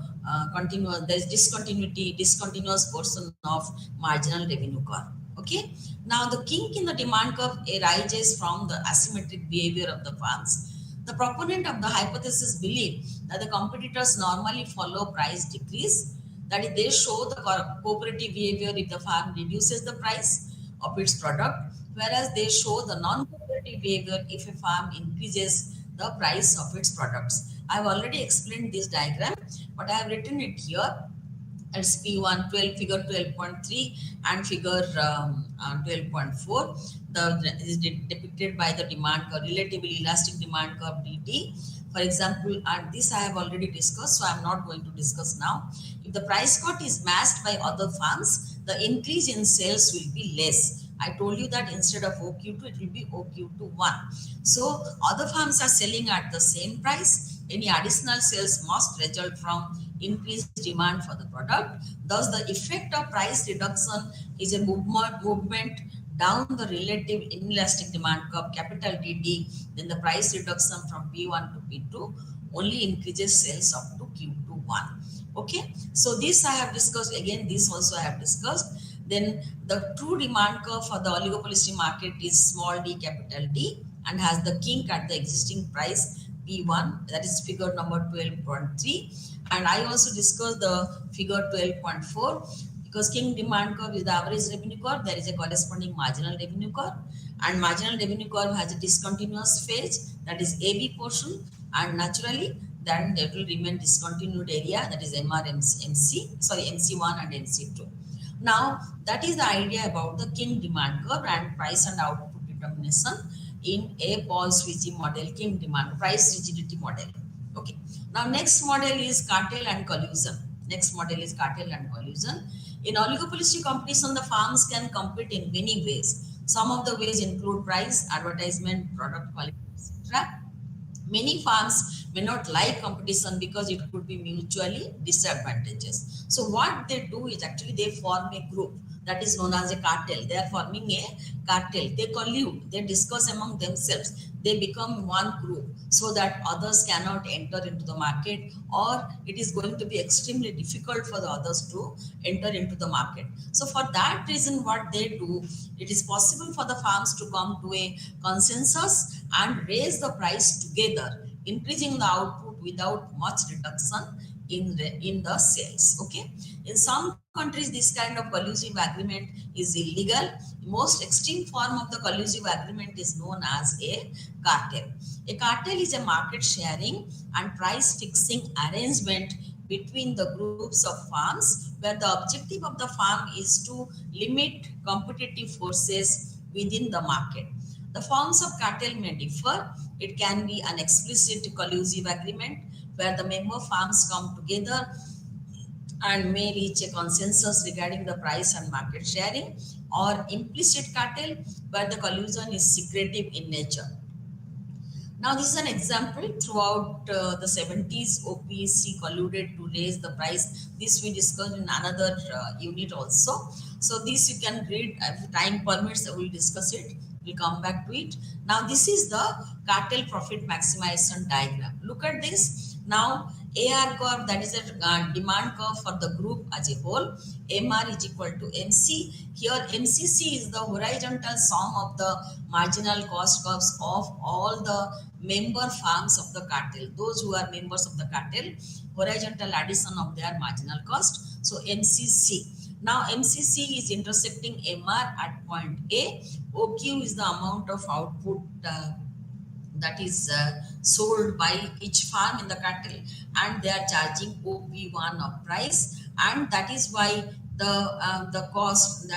continuous, there is discontinuous portion of marginal revenue curve. Okay. Now the kink in the demand curve arises from the asymmetric behavior of the firms. The proponent of the hypothesis believe that the competitors normally follow price decrease, that is, they show the cooperative behavior if the firm reduces the price of its product, whereas they show the non-cooperative behavior if a firm increases the price of its products. I have already explained this diagram, but I have written it here. It's P1 12, figure 12.3 and figure 12.4. The is depicted by the demand curve, relatively elastic demand curve dt. For example, and this I have already discussed, so I'm not going to discuss now. If the price cut is matched by other firms, the increase in sales will be less. I told you that instead of OQ2, it will be OQ21. So other firms are selling at the same price. Any additional sales must result from increased demand for the product. Thus, the effect of price reduction is a movement down the relative inelastic demand curve, capital DD. Then the price reduction from P1 to P2 only increases sales up to Q21. Okay, so this I have discussed. Again, this also I have discussed. Then the true demand curve for the oligopolistic market is small d, capital D, and has the kink at the existing price P1, that is figure number 12.3. And I also discussed the figure 12.4, because kink demand curve is the average revenue curve. There is a corresponding marginal revenue curve, and marginal revenue curve has a discontinuous phase, that is AB portion, and naturally then there will remain discontinued area, that is MC1 and MC2. Now, that is the idea about the Kink demand curve and price and output determination in a Paul switching model, Kink demand price rigidity model. Okay. Now, next model is cartel and collusion. Next model is cartel and collusion. In oligopolistic competition, the firms can compete in many ways. Some of the ways include price, advertisement, product quality, etc. Many firms may not like competition because it could be mutually disadvantageous. So what they do is actually they form a group that is known as a cartel. They are forming a cartel. They collude, they discuss among themselves. They become one group so that others cannot enter into the market, or it is going to be extremely difficult for the others to enter into the market. So for that reason, what they do, it is possible for the firms to come to a consensus and raise the price together, increasing the output without much reduction in the sales. Okay, in some countries this kind of collusive agreement is illegal. Most extreme form of the collusive agreement is known as a cartel. A cartel is a market sharing and price fixing arrangement between the groups of firms, where the objective of the firm is to limit competitive forces within the market. The forms of cartel may differ. It can be an explicit collusive agreement where the member firms come together and may reach a consensus regarding the price and market sharing, or implicit cartel where the collusion is secretive in nature. Now, this is an example. Throughout the 70s, OPEC colluded to raise the price. This we discussed in another unit also. So this you can read. If time permits, I will discuss it. We'll come back to it. Now, this is the cartel profit maximization diagram. Look at this. Now, AR curve, that is a demand curve for the group as a whole. MR is equal to MC. Here, MCC is the horizontal sum of the marginal cost curves of all the member firms of the cartel. Those who are members of the cartel, horizontal addition of their marginal cost. So, MCC. Now, MCC is intersecting MR at point A. OQ is the amount of output that is sold by each firm in the cartel, and they are charging OP1 of price, and that is why the cost,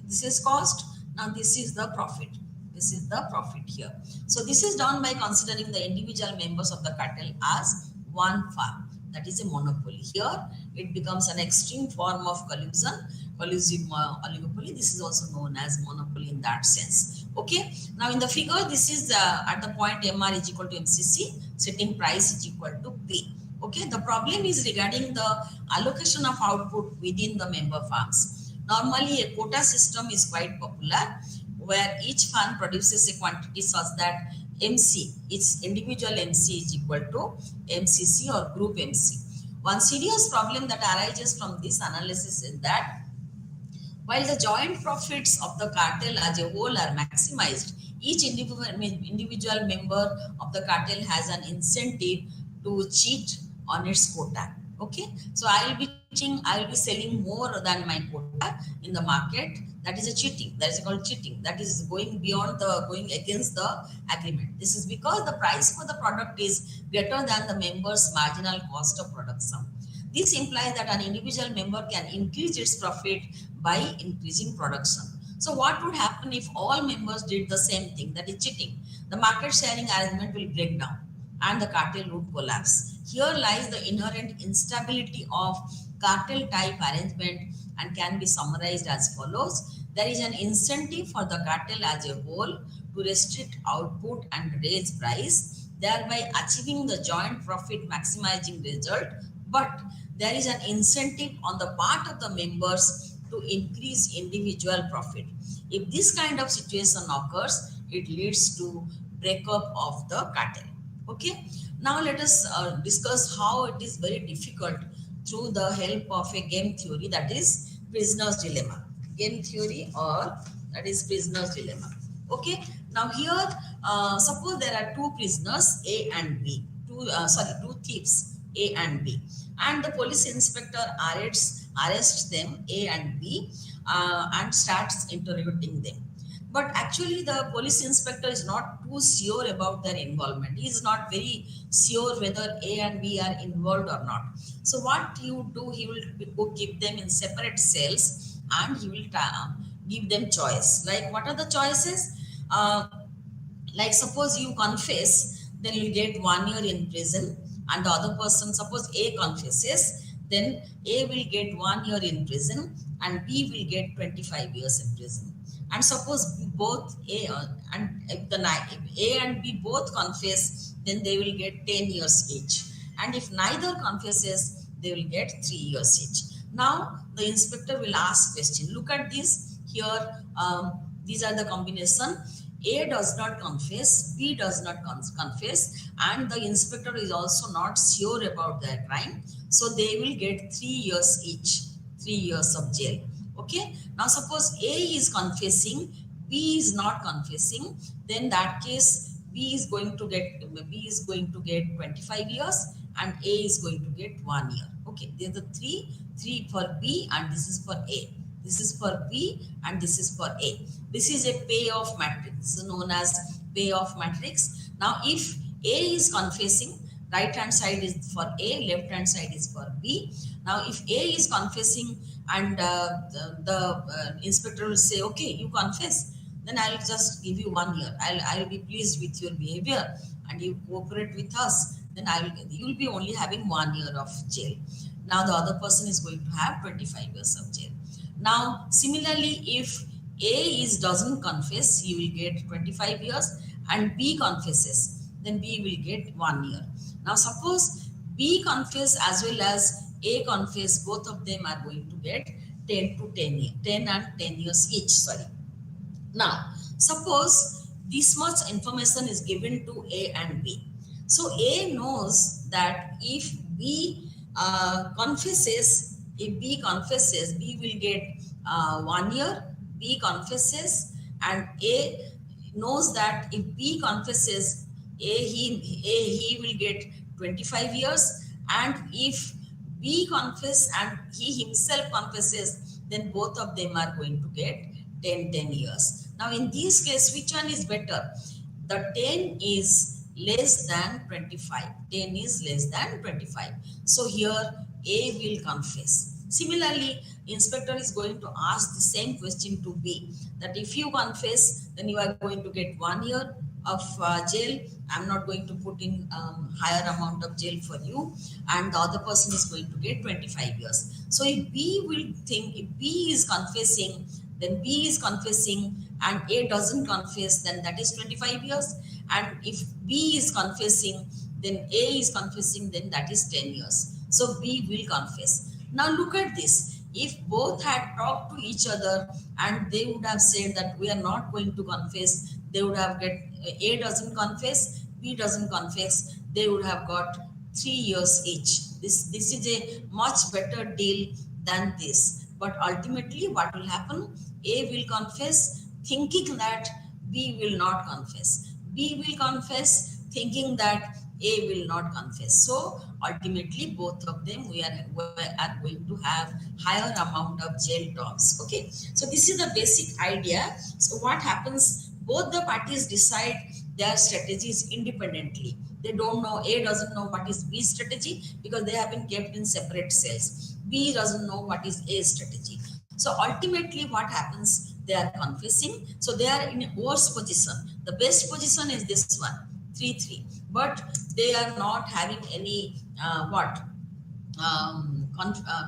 this is cost. Now this is the profit. This is the profit here. So this is done by considering the individual members of the cartel as one firm. That is a monopoly. Here it becomes an extreme form of collusion, collusive oligopoly. This is also known as monopoly in that sense. Okay. Now in the figure, this is at the point MR is equal to MCC, setting price is equal to P. Okay. The problem is regarding the allocation of output within the member firms. Normally a quota system is quite popular, where each firm produces a quantity such that MC, its individual MC is equal to MCC or group MC. One serious problem that arises from this analysis is that while the joint profits of the cartel as a whole are maximized, each individual member of the cartel has an incentive to cheat on its quota. Okay, so I will be selling more than my quota in the market. That is a cheating. That is called cheating. That is going against the agreement. This is because the price for the product is greater than the member's marginal cost of production. This implies that an individual member can increase its profit by increasing production. So what would happen if all members did the same thing, that is cheating? The market sharing arrangement will break down and the cartel would collapse. Here lies the inherent instability of cartel type arrangement and can be summarized as follows. There is an incentive for the cartel as a whole to restrict output and raise price, thereby achieving the joint profit maximizing result. But there is an incentive on the part of the members to increase individual profit. If this kind of situation occurs, it leads to breakup of the cartel. Okay. Now let us discuss how it is very difficult through the help of a game theory, that is prisoner's dilemma. Game theory, or that is prisoner's dilemma. Okay. Now here, suppose there are two prisoners A and B, two thieves A and B, and the police inspector arrests them A and B and starts interrogating them. But actually the police inspector is not too sure about their involvement. He is not very sure whether A and B are involved or not. So what he would do, he will keep them in separate cells and he will give them choice. Like, what are the choices? Like, suppose you confess, then you get 1 year in prison, and the other person, suppose A confesses, then A will get 1 year in prison and B will get 25 years in prison. And suppose both A and if A and B both confess, then they will get 10 years each. And if neither confesses, they will get 3 years each. Now the inspector will ask question. Look at this here. These are the combination. A does not confess, B does not confess, and the inspector is also not sure about their crime. So they will get 3 years each, 3 years of jail. Okay. Now suppose A is confessing, B is not confessing, then that case B is going to get 25 years and A is going to get 1 year. Okay. There's the three for B and this is for A. This is for B and this is for A. This is a payoff matrix known as payoff matrix. Now if A is confessing, right hand side is for A, left hand side is for B. Now if A is confessing and the inspector will say, okay, you confess, then I'll just give you 1 year. I'll be pleased with your behavior and you cooperate with us, then you'll be only having 1 year of jail. Now the other person is going to have 25 years of jail. Now similarly, if A doesn't confess, he will get 25 years, and B confesses, then B will get 1 year. Now suppose B confess as well as A confess, both of them are going to get 10 and 10 years each. Sorry. Now suppose this much information is given to A and B. So A knows that if B confesses, B will get 1 year. B confesses, and A knows that if B confesses, he will get 25 years, and if B confesses and he himself confesses, then both of them are going to get 10 years. Now in this case, which one is better? The 10 is less than 25. 10 is less than 25. So here A will confess. Similarly, inspector is going to ask the same question to B, that if you confess, then you are going to get 1 year of jail. I'm not going to put in higher amount of jail for you, and the other person is going to get 25 years. So if B will think, if B is confessing, then B is confessing, and A doesn't confess, then that is 25 years. And if B is confessing, then A is confessing, then that is 10 years. So B will confess. Now look at this. If both had talked to each other and they would have said that we are not going to confess, they would have A doesn't confess, B doesn't confess, they would have got 3 years each. This is a much better deal than this. But ultimately what will happen? A will confess thinking that B will not confess. B will confess thinking that A will not confess. So ultimately both of them we are going to have higher amount of jail terms. Okay. So this is the basic idea. So what happens? Both the parties decide their strategies independently. They don't know, A doesn't know what is B strategy because they have been kept in separate cells. B doesn't know what is A strategy. So ultimately what happens, they are confessing. So they are in a worse position. The best position is this one, 3-3. But they are not having any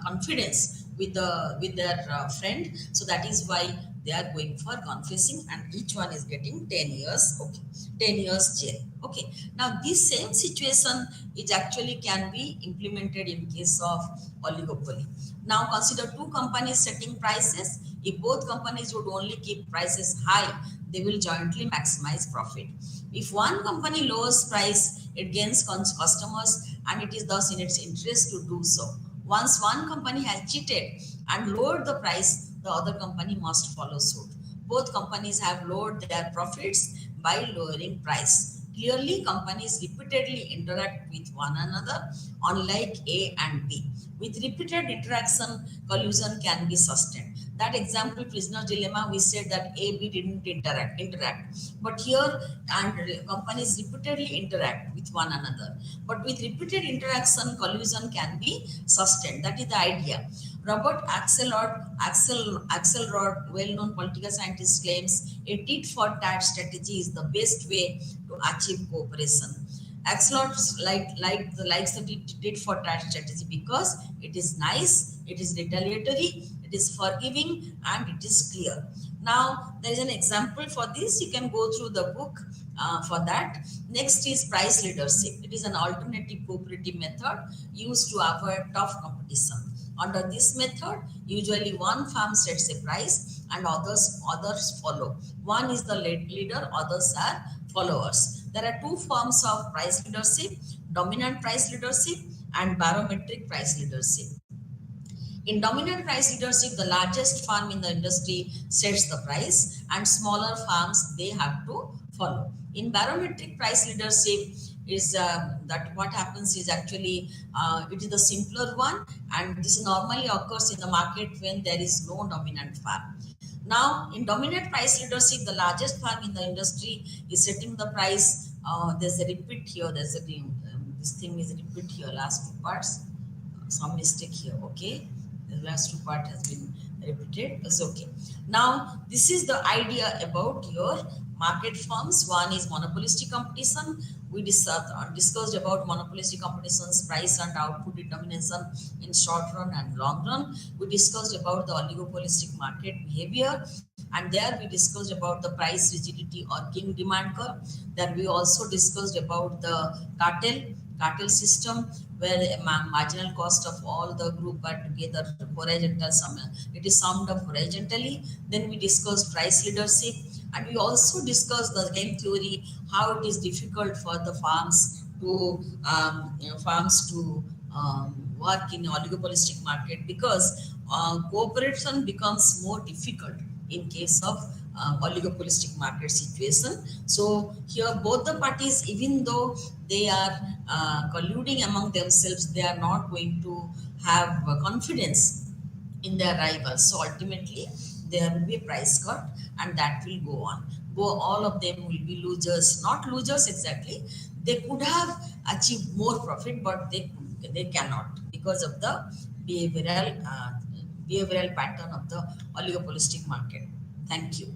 confidence with their friend. So that is why they are going for confessing, and each one is getting 10 years. Okay, 10 years jail. Okay, now this same situation is actually can be implemented in case of oligopoly. Now consider two companies setting prices. If both companies would only keep prices high, they will jointly maximize profit. If one company lowers price, it gains customers and it is thus in its interest to do so. Once one company has cheated and lowered the price, the other company must follow suit. Both companies have lowered their profits by lowering price. Clearly, companies repeatedly interact with one another, unlike A and B. With repeated interaction, collusion can be sustained. That example, prisoner dilemma, we said that A, B didn't interact. But here, and companies repeatedly interact with one another. But with repeated interaction, collusion can be sustained. That is the idea. Robert Axelrod, well-known political scientist, claims a tit-for-tat strategy is the best way to achieve cooperation. Axelrod likes the tit-for-tat strategy because it is nice, it is retaliatory, it is forgiving, and it is clear. Now, there is an example for this. You can go through the book for that. Next is price leadership. It is an alternative cooperative method used to avoid tough competition. Under this method, usually one firm sets a price and others follow. One is the leader, others are followers. There are two forms of price leadership: dominant price leadership and barometric price leadership. In dominant price leadership, the largest firm in the industry sets the price and smaller firms, they have to follow. In barometric price leadership, is that what happens is actually it is the simpler one, and this normally occurs in the market when there is no dominant firm. Now, in dominant price leadership, the largest firm in the industry is setting the price. There's a repeat here. This thing is repeat here. Last two parts, some mistake here. Okay, the last two part has been repeated. It's okay. Now, this is the idea about your market firms. One is monopolistic competition. We discussed about monopolistic competition's price and output determination in short run and long run. We discussed about the oligopolistic market behavior, and there we discussed about the price rigidity or Kink demand curve. Then we also discussed about the cartel system, where the marginal cost of all the group are together horizontal sum. It is summed up horizontally. Then we discussed price leadership, and we also discussed the game theory, how it is difficult for the farms to work in oligopolistic market because cooperation becomes more difficult in case of oligopolistic market situation. So here both the parties, even though they are colluding among themselves, they are not going to have confidence in their rivals. So ultimately there will be a price cut, and that will go on. All of them will be losers, not losers exactly. They could have achieved more profit, but they cannot because of the behavioral pattern of the oligopolistic market. Thank you.